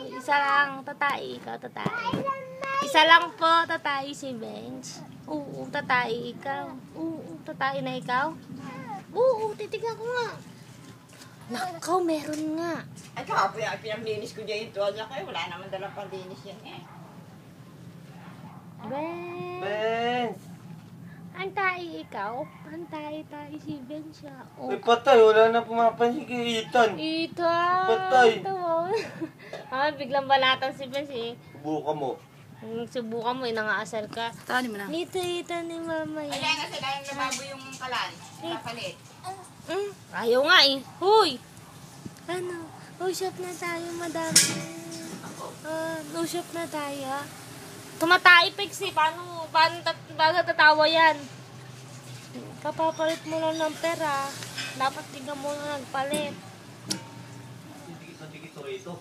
Isa lang, tatay. Ikaw, tatay. Isa lang po, tatay si Bench. Oo, tatay ikaw. Oo, tatay na ikaw. Oo, titignan ko nga. Nakaw, meron nga. Ay, kahapon yung pinamlinis ko dyan yung tuwalya kayo. Wala naman dalang panlinis yan eh. Bench. Benz! Antay ikaw. Antay si Bench. Oh. Ay, patay. Wala na pumapansin kay Ethan. Ethan. Patay. Biglang banatan si Bench eh. Subukan mo. Subukan mo, nangaasar ka. Tani mo na. Dito, Ethan ni mama Ay, yan. kasi dahil lumabo yung kalan. Kapalit. Ayaw nga eh. Huy! Ano? Usap na tayo, madam. Usap na tayo. Tumatay, Pixie. Paano tatawa yan? Kapapalit mo lang ng pera. Dapat tignan mo na nagpalit. Tigit-tigit ito.